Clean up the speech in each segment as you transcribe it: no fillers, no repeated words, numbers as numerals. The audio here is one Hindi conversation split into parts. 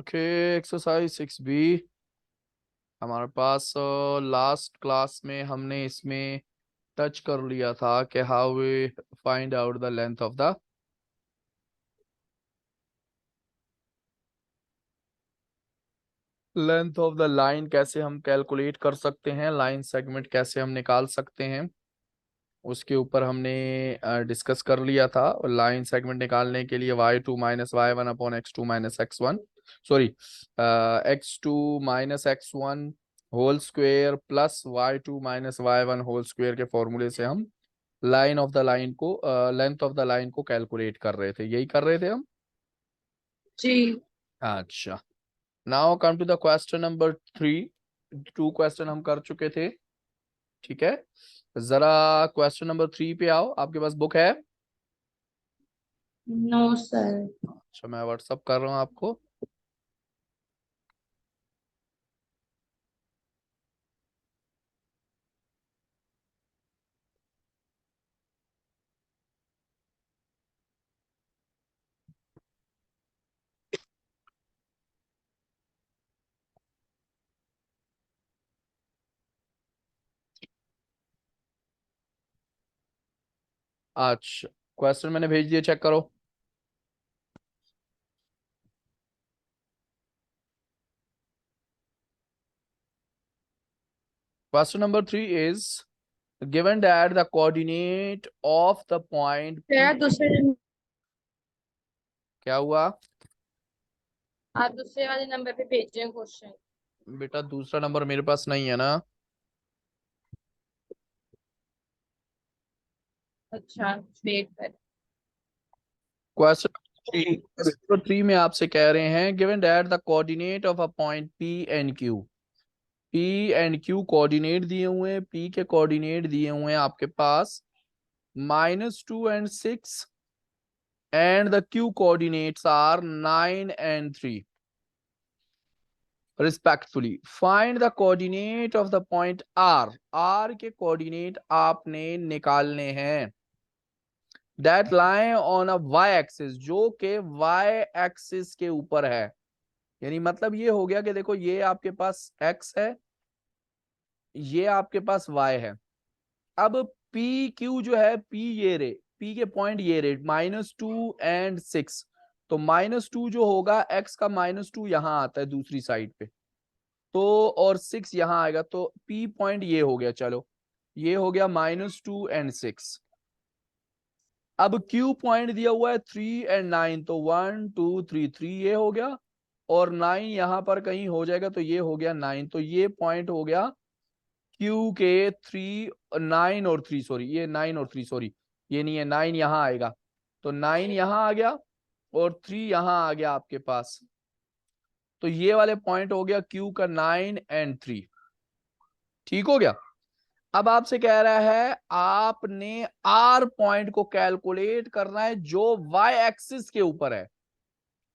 ओके, एक्सरसाइज 6B हमारे पास लास्ट क्लास में हमने इसमें टच कर लिया था कि how we find out the length of the line कैसे हम कैलकुलेट कर सकते हैं, लाइन सेगमेंट कैसे हम निकाल सकते हैं, उसके ऊपर हमने डिस्कस कर लिया था। लाइन सेगमेंट निकालने के लिए y2 minus y1 upon x2 minus x1, sorry x2 minus x1 whole square plus y2 minus y1 whole square के फॉर्मूले से हम लाइन ऑफ द लाइन को लेंथ ऑफ द लाइन को कैलकुलेट कर रहे थे। यही कर रहे थे हम। जी। अच्छा, now come to the question number 3। 2 question हम कर चुके थे, ठीक है। जरा क्वेश्चन नंबर 3 पे आओ। आपके पास बुक है? No sir. अच्छा, मैं व्हाट्सअप कर रहा हूँ आपको। अच्छा, क्वेश्चन मैंने भेज दिया, चेक करो। Question number 3 is given that the coordinate of the point P। दूसरे क्या हुआ आप दूसरे वाले नंबर पे भेज रहे हैं क्वेश्चन। बेटा? दूसरा नंबर मेरे पास नहीं है ना। अच्छा, वेट कर। क्वेश्चन 3 में आपसे कह रहे हैं given that the coordinate of a point P and Q coordinate दिए हुए हैं। पी के कोऑर्डिनेट दिए हुए हैं आपके पास -2 and 6 and the q coordinates are 9 and 3 respectively. Find the coordinate of the point r। r के कोऑर्डिनेट आपने निकालने हैं that lie on a y axis, जो के y axis के ऊपर है। यानी मतलब ये हो गया कि देखो, ये आपके पास x है, ये आपके पास y है। अब पी क्यू जो है, पी के पॉइंट ये रे -2 and 6। तो -2 जो होगा, x का -2 यहां आता है दूसरी साइड पे, तो और 6 यहां आएगा, तो पी पॉइंट ये हो गया। चलो, ये हो गया -2 and 6। अब Q पॉइंट दिया हुआ है 3 and 9, तो 1 2 3 3 ये हो गया, और 9 यहां पर कहीं हो जाएगा, तो ये हो गया 9। तो ये पॉइंट हो गया Q के 3 9 और 3, सॉरी ये 9 और 3, सॉरी ये नहीं है, 9 यहां आएगा, तो 9 यहां आ गया और 3 यहां आ गया आपके पास। तो ये वाले पॉइंट हो गया Q का 9 and 3। ठीक हो गया। अब आपसे कह रहा है आपने आर पॉइंट को कैलकुलेट करना है जो वाई एक्सिस के ऊपर है।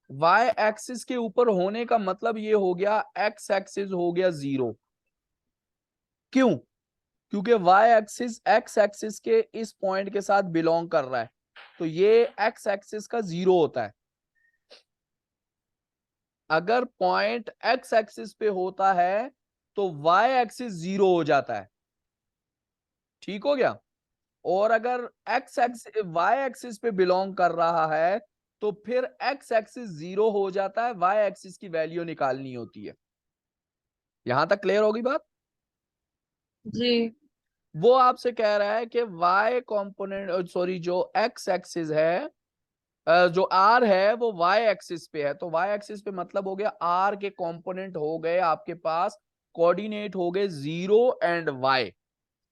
वाई एक्सिस के ऊपर होने का मतलब ये हो गया एक्स एक्सिस हो गया 0। क्यों? क्योंकि वाई एक्सिस एक्स एक्सिस के इस पॉइंट के साथ बिलोंग कर रहा है, तो ये एक्स एक्सिस का 0 होता है। अगर पॉइंट एक्स एक्सिस पे होता है तो वाई एक्सिस 0 हो जाता है। ठीक हो गया। और अगर एक्स एक्सिस वाई एक्सिस पे बिलोंग कर रहा है तो फिर एक्स एक्सिस 0 हो जाता है, वाई एक्सिस की वैल्यू निकालनी होती है। यहां तक क्लियर होगी बात? जी। वो आपसे कह रहा है कि वाई कंपोनेंट, सॉरी जो एक्स एक्सिस है, जो आर है वो वाई एक्सिस पे है, तो वाई एक्सिस पे मतलब हो गया आर के कंपोनेंट हो गए आपके पास, कोऑर्डिनेट हो गए 0 एंड वाई।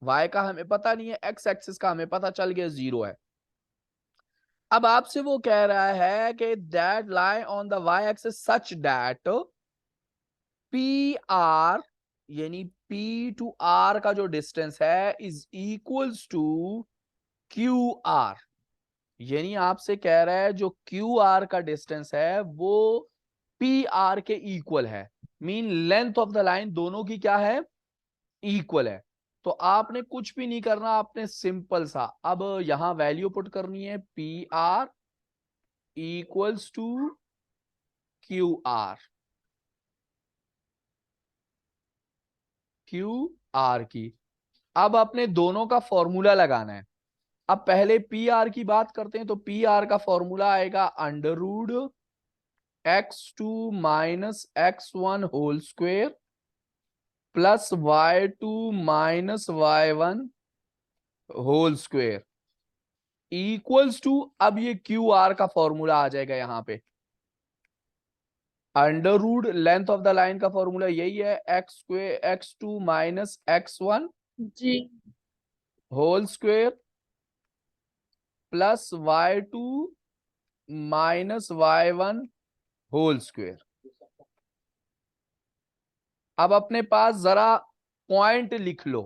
वाई का हमें पता नहीं है, एक्स एक्सिस का हमें पता चल गया 0 है। अब आपसे वो कह रहा है कि that lie on the Y axis such that P R, यानी पी टू आर का जो डिस्टेंस है is equals to Q R. यानी आपसे कह रहा है जो क्यू आर का डिस्टेंस है वो पी आर के इक्वल है। Mean length of the line दोनों की क्या है? इक्वल है। तो आपने कुछ भी नहीं करना, आपने सिंपल सा अब यहां वैल्यू पुट करनी है, P R equals to Q R. Q R की। अब अपने दोनों का फॉर्मूला लगाना है। अब पहले पी आर की बात करते हैं। तो पी आर का फॉर्मूला आएगा under root x2 minus x1 whole square plus y2 minus y1 whole square equals to, अब ये क्यू आर का फॉर्मूला आ जाएगा यहां पे। Under root length of the line का फॉर्मूला यही है, X square x2 minus x1 जी whole square plus y2 minus y1 whole square. अब अपने पास जरा पॉइंट लिख लो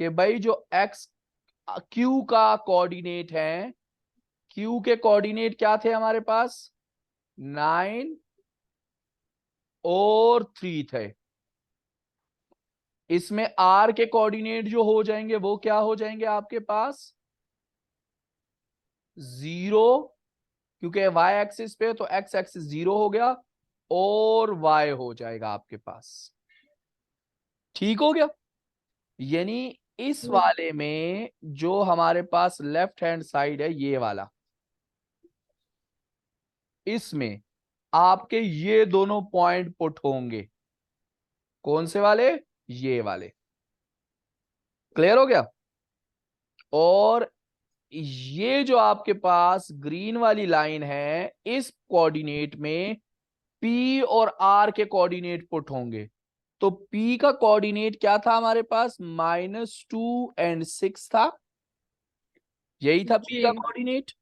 कि भाई जो x क्यू का कोऑर्डिनेट है, क्यू के कोऑर्डिनेट क्या थे हमारे पास, 9 और 3 थे। इसमें आर के कोऑर्डिनेट जो हो जाएंगे वो क्या हो जाएंगे आपके पास, 0, क्योंकि y एक्सिस पे तो x एक्सिस 0 हो गया और y हो जाएगा आपके पास। ठीक हो गया। यानी इस वाले में जो हमारे पास लेफ्ट हैंड साइड है ये वाला, इसमें आपके ये दोनों पॉइंट पुट होंगे। कौन से वाले, ये वाले। क्लियर हो गया। और ये जो आपके पास ग्रीन वाली लाइन है, इस कोऑर्डिनेट में P और R के कोऑर्डिनेट पुट होंगे। तो P का कोऑर्डिनेट क्या था हमारे पास, -2 एंड 6 था। यही था P जी का कोऑर्डिनेट,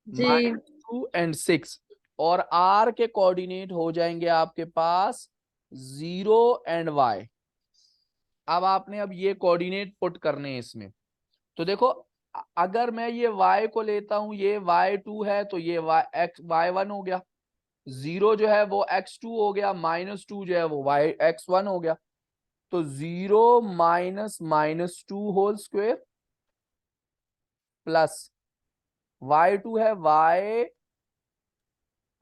जी -2 एंड 6। और R के कोऑर्डिनेट हो जाएंगे आपके पास 0 एंड Y। अब आपने अब ये कोऑर्डिनेट पुट करने हैं इसमें। तो देखो, अगर मैं ये y को लेता हूं, ये y2 है तो ये y1 हो गया, 0 जो है वो x2 हो गया, -2 जो है वो x1 हो गया। तो 0 minus -2 whole square plus y2 है,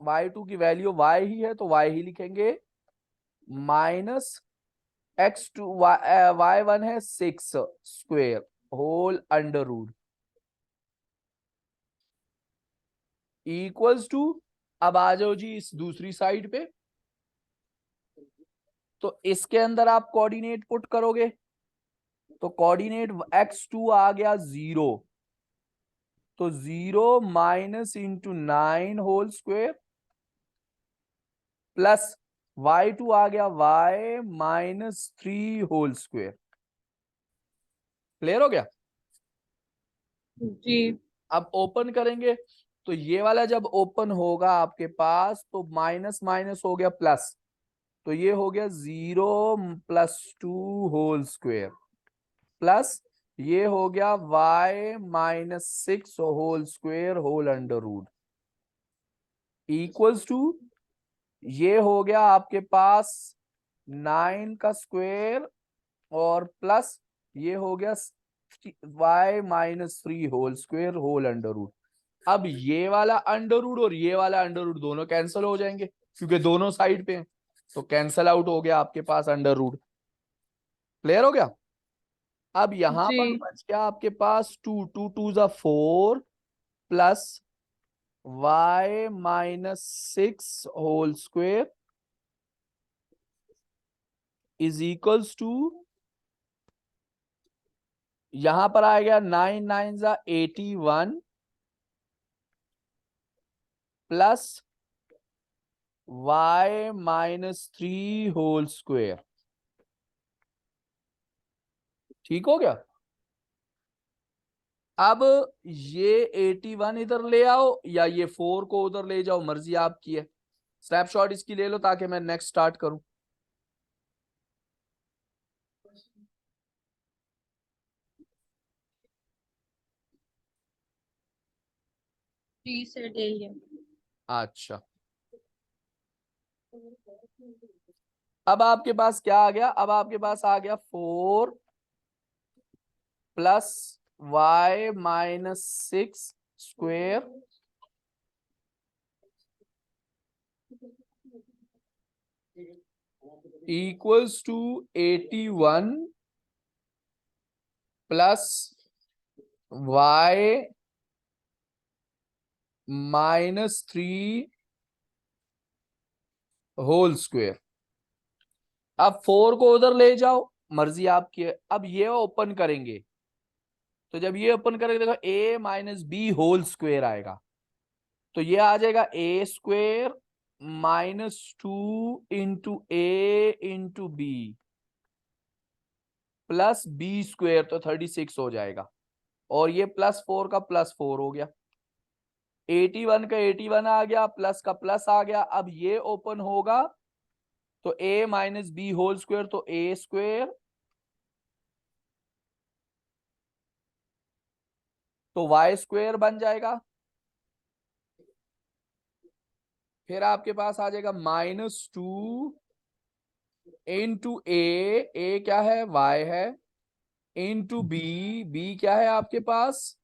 y2 की वैल्यू y ही है तो y ही लिखेंगे, माइनस x2 y1 है 6 square whole under root equals to. अब आ जाओ जी इस दूसरी साइड पे। तो इसके अंदर आप कोऑर्डिनेट पुट करोगे तो कोऑर्डिनेट x2 आ गया 0, तो 0 minus into 9 whole square plus y2 आ गया y minus 3 whole square. Clear हो गया। जी अब ओपन करेंगे तो ये वाला जब ओपन होगा आपके पास तो माइनस माइनस हो गया प्लस, तो ये हो गया 0 प्लस 2 होल स्क्वेयर प्लस ये हो गया y minus 6 whole square whole under root equals to, ये हो गया आपके पास 9 का स्क्वेयर और प्लस ये हो गया y minus 3 whole square whole under root. अब ये वाला अंडर रूट और ये वाला अंडर रूट दोनों कैंसिल हो जाएंगे क्योंकि दोनों साइड पे हैं, तो कैंसिल आउट हो गया आपके पास अंडर रूट। क्लियर हो गया। अब यहां जी पर बच गया आपके पास 2, 2 2 जा 4 plus y minus 6 whole square is equals to, यहां पर आएगा 9 9 जा 81 plus y minus 3 whole square. ठीक हो गया। अब ये 81 इधर ले आओ या ये 4 को उधर ले जाओ, मर्जी आपकी है। स्नैपशॉट इसकी ले लो ताकि मैं नेक्स्ट स्टार्ट करूं। टी से डे है। अच्छा, अब आपके पास क्या आ गया, अब आपके पास आ गया 4 plus y minus 6 square equals to 81 plus y -3 whole square. अब 4 को उधर ले जाओ, मर्जी आपकी है। अब ये ओपन करेंगे, तो जब ये ओपन करेंगे देखो a minus B whole square आएगा, तो ये आ जाएगा A square -2 into A into B plus B square, तो 36 हो जाएगा। और ये +4 का +4 हो गया, 81 का 81 आ गया, प्लस का प्लस आ गया। अब ये ओपन होगा तो a minus B whole square, तो ए स्क्वेयर, तो वाई स्क्वेयर बन जाएगा। फिर आपके पास आ जाएगा -2 इंटू ए क्या है, y है, इंटू बी क्या है आपके पास,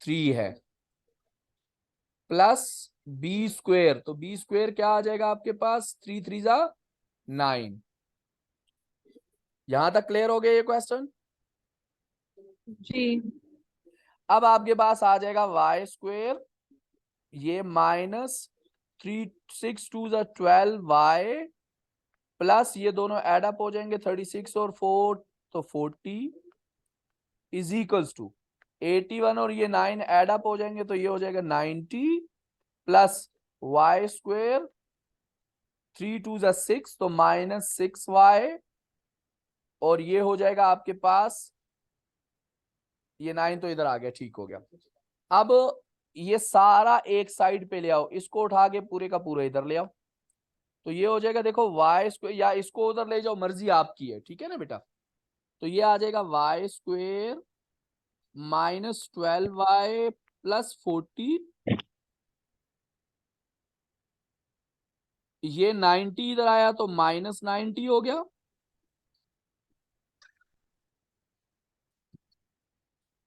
3 है, प्लस बी स्क्वेयर, तो बी स्क्वेयर क्या आ जाएगा आपके पास, 3 3 जा 9। यहां तक क्लियर हो गया ये क्वेश्चन। जी। अब आपके पास आ जाएगा वाई स्क्वेयर, ये -3 6 2 12y प्लस ये दोनों एडअप हो जाएंगे 36 और 4, तो 40 इज इक्वल्स टू 81 और ये 9 एडअप हो जाएंगे, तो ये हो जाएगा 90 प्लस वाई स्क्वेयर 3 2 6, तो -6y, और ये हो जाएगा आपके पास, ये 9 तो इधर आ गया, ठीक हो गया। अब ये सारा एक साइड पे ले आओ, इसको उठा के पूरे का पूरा इधर ले आओ, तो ये हो जाएगा देखो वाई स्क्वेयर, या इसको उधर ले जाओ, मर्जी आपकी है, ठीक है ना बेटा। तो ये आ जाएगा वाई स्क्वेयर -12y प्लस 40, ये 90 इधर आया तो -90 हो गया,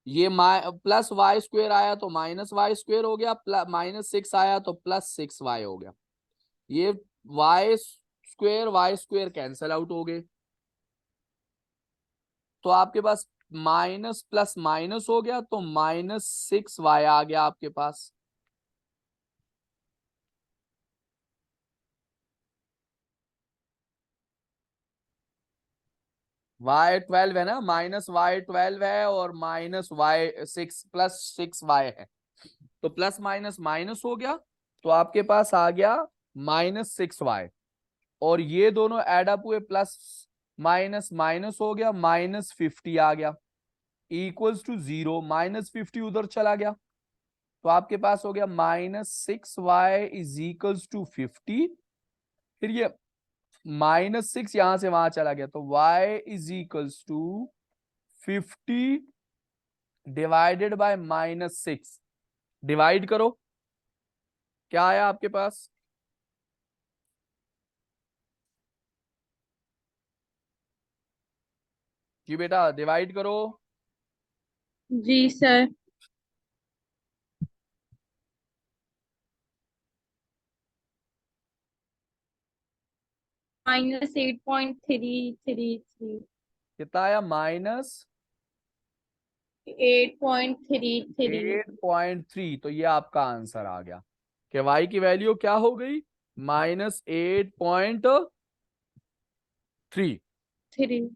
ये प्लस वाई स्क्वेयर आया तो -y स्क्वेयर हो गया, -6 आया तो +6y हो गया। ये वाई स्क्वेयर कैंसिल आउट हो गए, तो आपके पास माइनस प्लस माइनस हो गया, तो -6y आ गया आपके पास। y12 है ना, -y12 है और -y6 +6y है, तो प्लस माइनस माइनस हो गया, तो आपके पास आ गया -6y, और ये दोनों एडअप हुए, प्लस माइनस माइनस हो गया, -50 आ गया, इक्वल्स टू 0, -50 उधर चला गया, तो आपके पास हो गया -6y इज इक्वल्स टू 50। फिर ये -6 यहां से वहां चला गया, तो y is equals to 50 divided by -6, divide करो, क्या आया आपके पास, जी बेटा डिवाइड करो। जी सर। -8.333। कितना आया, -8.3, 8.33। तो ये आपका आंसर आ गया कि y की वैल्यू क्या हो गई, -8.3। 3।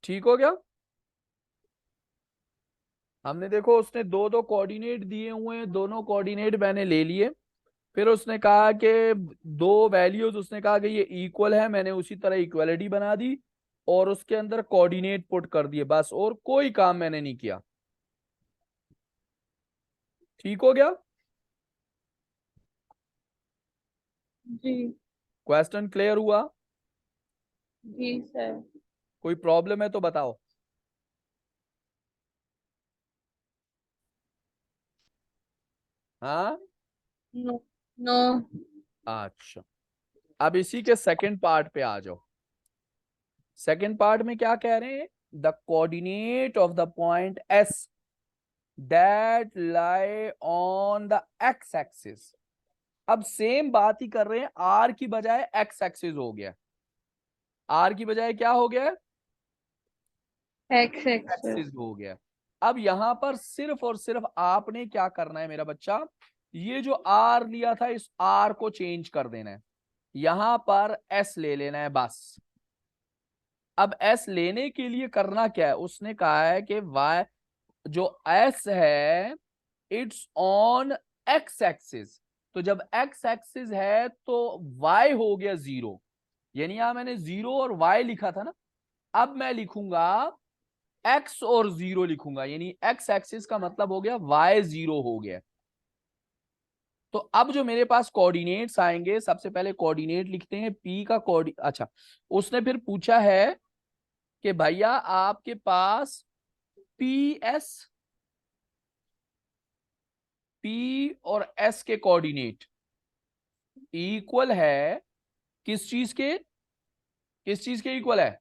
ठीक हो गया। हमने देखो उसने दो दो कोऑर्डिनेट दिए हुए हैं, दोनों कोऑर्डिनेट मैंने ले लिए, फिर उसने कहा कि दो वैल्यूज, उसने कहा कि ये इक्वल है, मैंने उसी तरह इक्वलिटी बना दी और उसके अंदर कोऑर्डिनेट पुट कर दिए, बस और कोई काम मैंने नहीं किया। ठीक हो गया, जी। क्वेश्चन क्लियर हुआ, जी सर। कोई प्रॉब्लम है तो बताओ। हाँ, नो। नो। अच्छा, अब इसी के सेकंड पार्ट पे आ जाओ। सेकंड पार्ट में क्या कह रहे हैं, the coordinate of the point S that lie on the x axis, अब सेम बात ही कर रहे हैं, आर की बजाय एक्स एक्सिस हो गया, आर की बजाय क्या हो गया, एक्स एक्सिस। एक्सिस हो गया। अब यहां पर सिर्फ और सिर्फ आपने क्या करना है मेरा बच्चा, ये जो आर लिया था इस आर को चेंज कर देना है, यहां पर एस ले लेना है बस। अब एस लेने के लिए करना क्या है, उसने कहा है कि वाई जो एस है इट्स ऑन एक्स एक्सिस, तो जब एक्स एक्सिस है तो वाई हो गया 0, यानी यहां मैंने 0 और वाई लिखा था ना, अब मैं लिखूंगा एक्स और 0 लिखूंगा, यानी एक्स एक्सिस का मतलब हो गया वाई 0 हो गया। तो अब जो मेरे पास कोऑर्डिनेट्स आएंगे, सबसे पहले कोऑर्डिनेट लिखते हैं पी का अच्छा, उसने फिर पूछा है कि भैया आपके पास पी और एस के कोऑर्डिनेट इक्वल है किस चीज के, किस चीज के इक्वल है,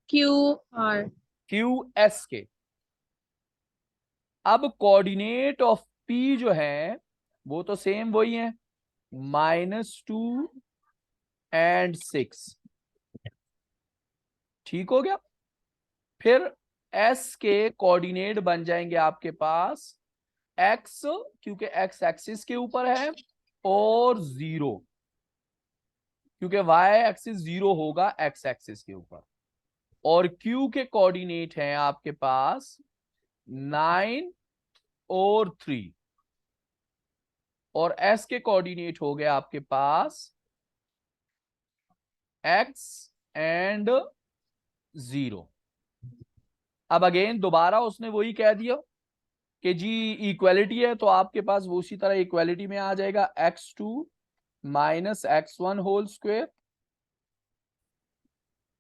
क्यू आर। क्यू एस के। अब कोऑर्डिनेट ऑफ पी जो है वो तो सेम वही है, -2 एंड 6, ठीक हो गया। फिर एस के कोऑर्डिनेट बन जाएंगे आपके पास एक्स, क्योंकि एक्स एक्सिस के ऊपर है, और 0 क्योंकि वाई एक्सिस 0 होगा एक्स एक्सिस के ऊपर, और क्यू के कोऑर्डिनेट हैं आपके पास 9 और 3, और एस के कोऑर्डिनेट हो गए आपके पास एक्स एंड 0। अब अगेन दोबारा उसने वही कह दिया कि जी इक्वालिटी है, तो आपके पास वो उसी तरह इक्वालिटी में आ जाएगा x2 minus x1 whole square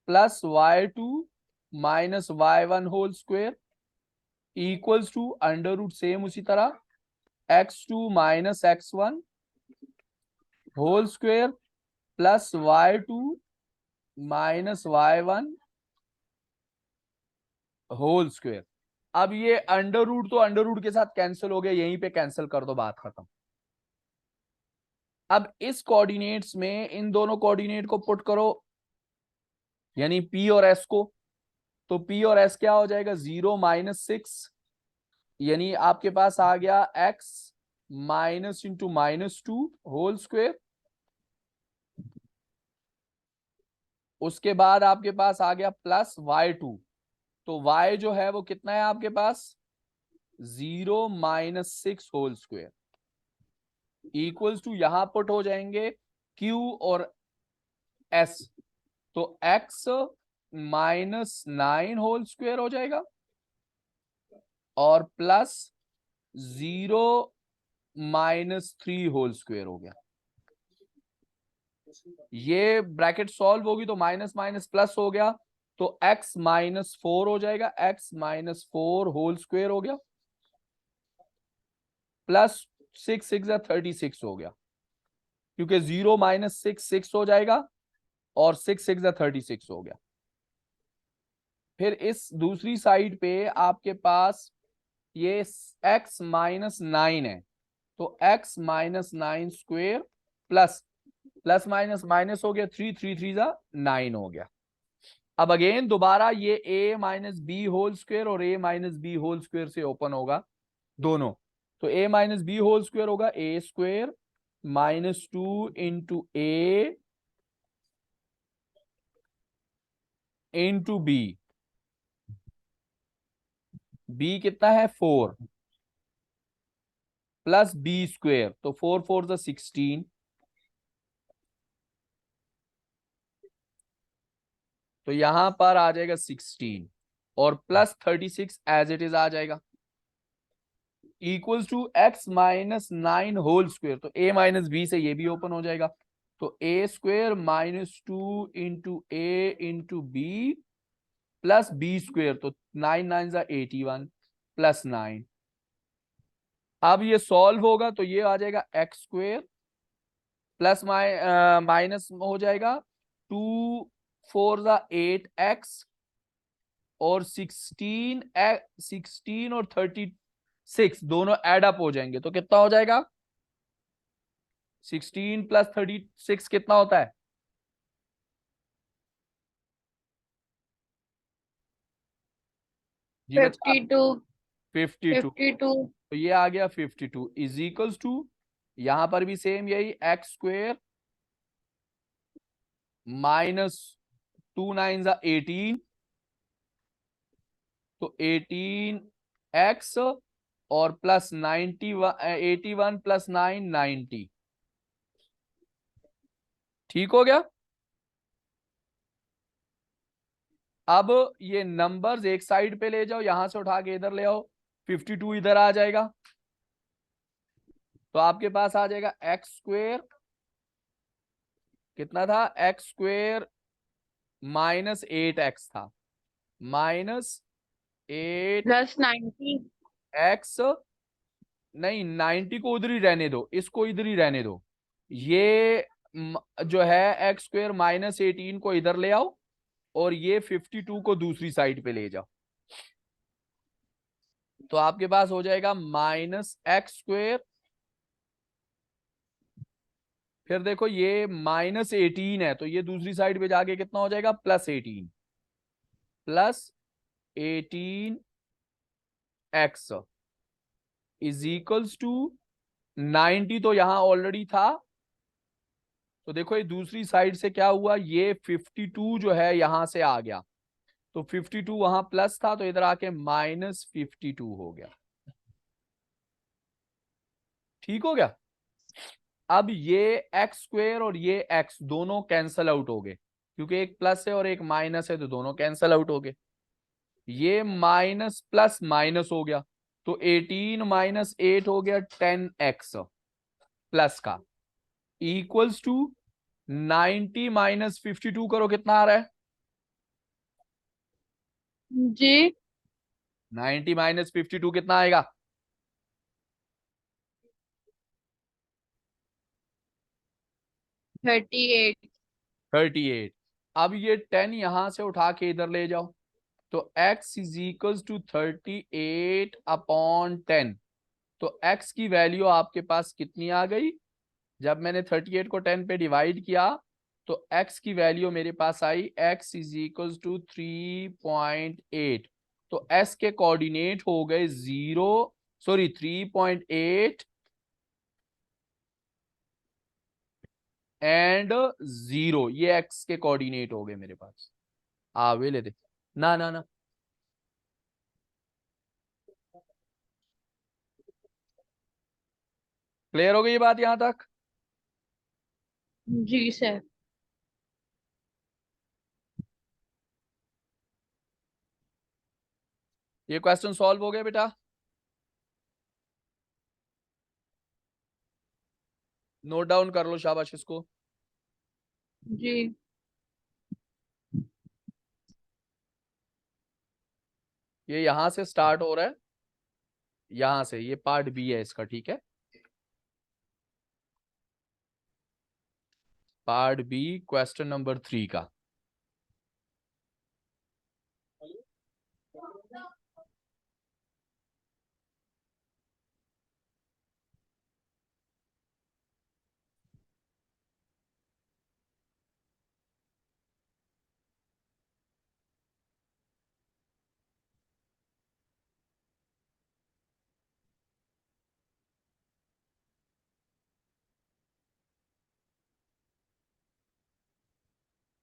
plus y2 minus y1 whole square equals to under root same उसी तरह x2 minus x1 whole square plus y2 minus y1 whole square. अब ये अंडर रूट तो अंडर रूट के साथ कैंसिल हो गया, यहीं पे कैंसिल कर दो, बात खत्म। अब इस कोऑर्डिनेट्स में इन दोनों कोऑर्डिनेट को पुट करो, यानी पी और एस को, तो पी और एस क्या हो जाएगा 0 माइनस 6, यानी आपके पास आ गया x minus into -2 whole square. उसके बाद आपके पास आ गया प्लस y2, तो y जो है वो कितना है आपके पास 0 minus 6 whole square equals to, यहां पुट हो जाएंगे q और s, तो x माइनस 9 होल स्क्वेयर हो जाएगा और प्लस 0 माइनस 3 होल स्क्वेयर हो गया। ये ब्रैकेट सॉल्व होगी तो माइनस माइनस प्लस हो गया, तो x माइनस 4 हो जाएगा, x माइनस 4 होल स्क्वेयर हो गया प्लस 6 6 36 हो गया, क्योंकि 0 माइनस 6 6 हो जाएगा और 6 6 36 हो गया। फिर इस दूसरी साइड पे आपके पास ये x माइनस 9 है, तो x minus 9 square plus plus minus minus हो गया, 3 3 3 9 हो गया। अब अगेन दोबारा ये a minus B whole square और a minus B whole square से ओपन होगा दोनों, तो a minus B whole square होगा a square -2 into a into B, b कितना है 4 प्लस बी स्क्वेयर, तो 4 4 16, तो यहां पर आ जाएगा 16 और प्लस 36 एज इट इज आ जाएगा equals to x minus 9 whole square, तो a माइनस बी से ये भी ओपन हो जाएगा, तो a square -2 into A into B plus B square, तो 9 9 81 प्लस 9। अब ये सॉल्व होगा तो ये आ जाएगा x स्क्वेयर प्लस माइनस हो जाएगा 2 4 8x और 16 16 और 6 दोनों एड अप हो जाएंगे तो कितना हो जाएगा? 16 प्लस 36 कितना होता है? जी बच्चा 52 52। 52 तो ये आ गया 52 इज इक्वल्स टू, यहां पर भी सेम यही एक्स स्क्वेयर माइनस 2 9 जा 18, तो 18 एक्स और प्लस 81 प्लस 9 90। ठीक हो गया। अब ये नंबर्स एक साइड पे ले जाओ, यहां से उठा के इधर ले आओ, 52 इधर आ जाएगा, तो आपके पास आ जाएगा एक्स स्क्वेयर, कितना था? एक्स स्क्वेयर माइनस 8 एक्स था, माइनस 8 प्लस 90 एक्स, नहीं 90 को उधर ही रहने दो, इसको इधर ही रहने दो, ये जो है एक्स स्क्वेयर माइनस 18 को इधर ले आओ और ये 52 को दूसरी साइड पे ले जाओ, तो आपके पास हो जाएगा माइनस एक्स स्क्वेयर, फिर देखो ये माइनस 18 है तो ये दूसरी साइड पे जाके कितना हो जाएगा? Plus 18, plus 18 X is equals to 90, तो यहां ऑलरेडी था, तो देखो ये दूसरी साइड से क्या हुआ, ये 52 जो है यहां से आ गया, तो 52 वहां प्लस था तो इधर आके माइनस 52 हो गया। ठीक हो गया। अब ये एक्स स्क्वेयर और ये एक्स दोनों कैंसल आउट हो गए, क्योंकि एक प्लस है और एक माइनस है तो दोनों कैंसल आउट हो गए, ये माइनस प्लस माइनस हो गया, तो 18 माइनस 8 हो गया 10 एक्स प्लस का, इक्वल्स टू 90 माइनस 52 करो कितना आ रहा है? जी 90 माइनस 52 कितना आएगा? 38 38। अब ये 10 यहां से उठा के इधर ले जाओ, तो x इज इक्वल्स टू 38/10, तो x की वैल्यू आपके पास कितनी आ गई? जब मैंने 38 को 10 पे डिवाइड किया तो x की वैल्यू मेरे पास आई x इज इक्वल्स टू 3.8, तो s के कोऑर्डिनेट हो गए 3.8 एंड 0, ये x के कोऑर्डिनेट हो गए मेरे पास। वे ले दे, ना ना ना, क्लियर हो गई ये बात यहां तक? जी सर। ये क्वेश्चन सॉल्व हो गया बेटा? नोट डाउन कर लो, शाबाश इसको। जी ये यहां से स्टार्ट हो रहा है, यहां से, ये पार्ट बी है इसका, ठीक है? पार्ट बी क्वेश्चन नंबर 3 का।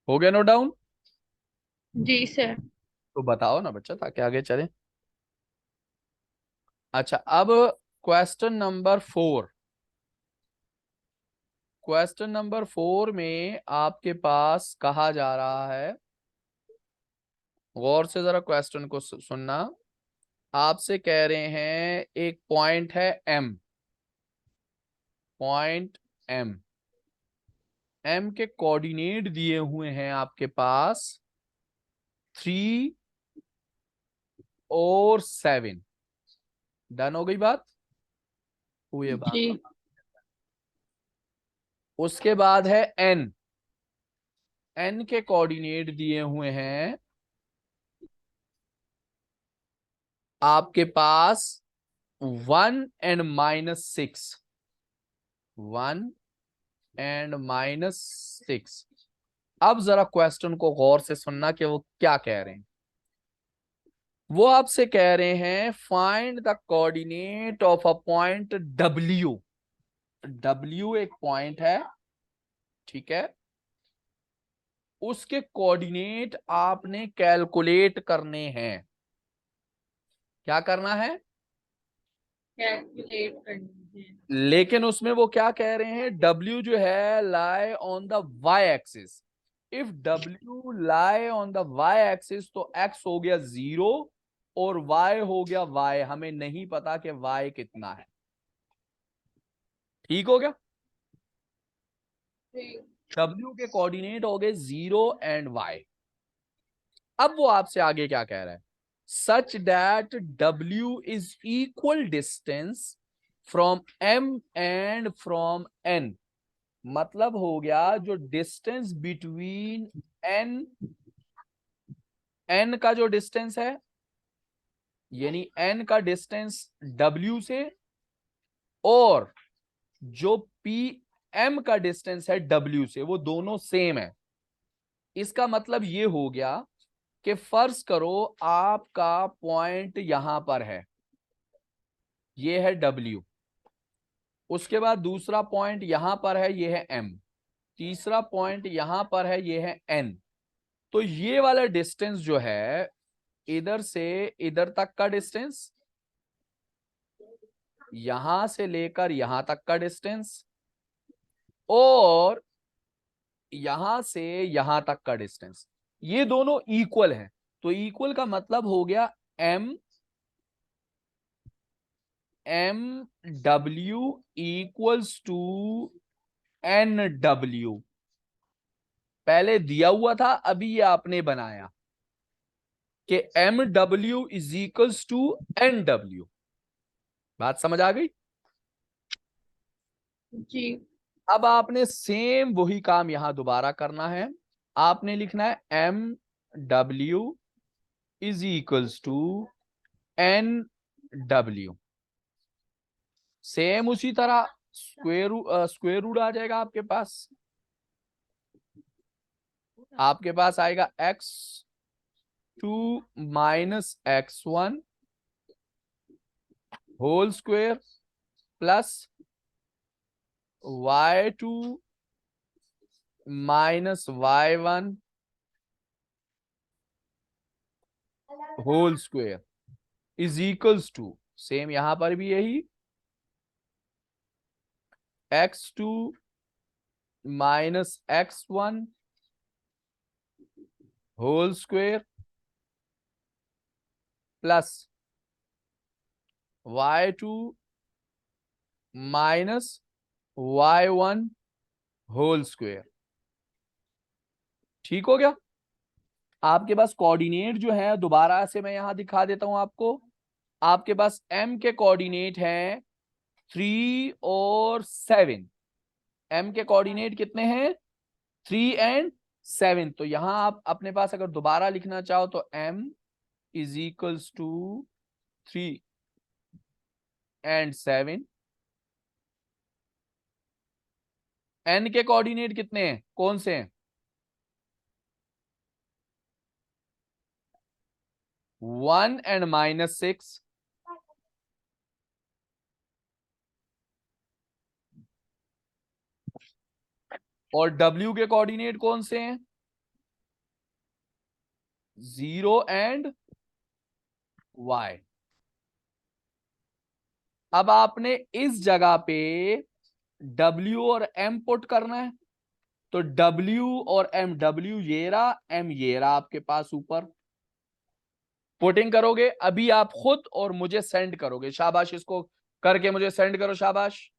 हो गया नोट डाउन? जी सर। तो बताओ ना बच्चा ताकि आगे चले। अच्छा, अब क्वेश्चन नंबर 4, क्वेश्चन नंबर 4 में आपके पास कहा जा रहा है, गौर से जरा क्वेश्चन को सुनना, आपसे कह रहे हैं एक पॉइंट है एम, पॉइंट एम, एम के कोऑर्डिनेट दिए हुए हैं आपके पास 3 और 7। डन हो गई बात? हुई है बात? जी उसके बाद है एन, एन के कोऑर्डिनेट दिए हुए हैं आपके पास 1 and -6, 1 and -6। अब जरा क्वेश्चन को गौर से सुनना कि वो क्या कह रहे हैं। वो आपसे कह रहे हैं find the coordinate of a point W। W एक पॉइंट है, ठीक है, उसके कोऑर्डिनेट आपने कैलकुलेट करने हैं। क्या करना है? कैलकुलेट करनी है। लेकिन उसमें वो क्या कह रहे हैं, W जो है लाई on the Y axis. If W lie on the Y axis तो X हो गया 0 और Y हो गया Y। हमें नहीं पता कि Y कितना है। ठीक हो गया? ठीक। W के कोऑर्डिनेट हो गए 0 एंड Y। अब वो आपसे आगे क्या कह रहा है, such that W is equal distance from M and from N। मतलब हो गया जो डिस्टेंस बिटवीन n का जो डिस्टेंस है, यानी n का डिस्टेंस W से, और जो PM का डिस्टेंस है W से, वो दोनों सेम है। इसका मतलब ये हो गया कि फर्ज करो आपका पॉइंट यहां पर है, ये है W, उसके बाद दूसरा पॉइंट यहां पर है, ये है M, तीसरा पॉइंट यहां पर है, ये है N। तो ये वाला डिस्टेंस जो है इधर से इधर तक का डिस्टेंस, यहां से लेकर यहां तक का डिस्टेंस, और यहां से यहां तक का डिस्टेंस, ये दोनों इक्वल हैं। तो इक्वल का मतलब हो गया MW इक्वल्स टू NW। पहले दिया हुआ था, अभी ये आपने बनाया कि MW is equals to NW। बात समझ आ गई? जी। अब आपने सेम वही काम यहां दोबारा करना है। आपने लिखना है MW is equals to NW। Same उसी तरह स्क्वेयर रूट आ जाएगा आपके पास। आपके पास आएगा x2 minus x1 whole square plus y2 minus y1 whole square is equals to, same यहां पर भी यही, x2 minus x1 whole square plus y2 minus y1 whole square. ठीक हो गया? आपके पास कोऑर्डिनेट जो है दोबारा से मैं यहां दिखा देता हूं आपको। आपके पास M के कोऑर्डिनेट हैं 3 और 7। M के कोऑर्डिनेट कितने हैं? 3 एंड 7। तो यहां आप अपने पास अगर दोबारा लिखना चाहो तो M is equals to 3 and 7। N के कोऑर्डिनेट कितने हैं, कौन से हैं? 1 एंड -6। और W के कोऑर्डिनेट कौन से हैं? 0 एंड Y। अब आपने इस जगह पे W और M पुट करना है। तो W और M, W ये रहा, M ये रहा आपके पास ऊपर। पुटिंग करोगे अभी आप खुद और मुझे सेंड करोगे। शाबाश, इसको करके मुझे सेंड करो, शाबाश।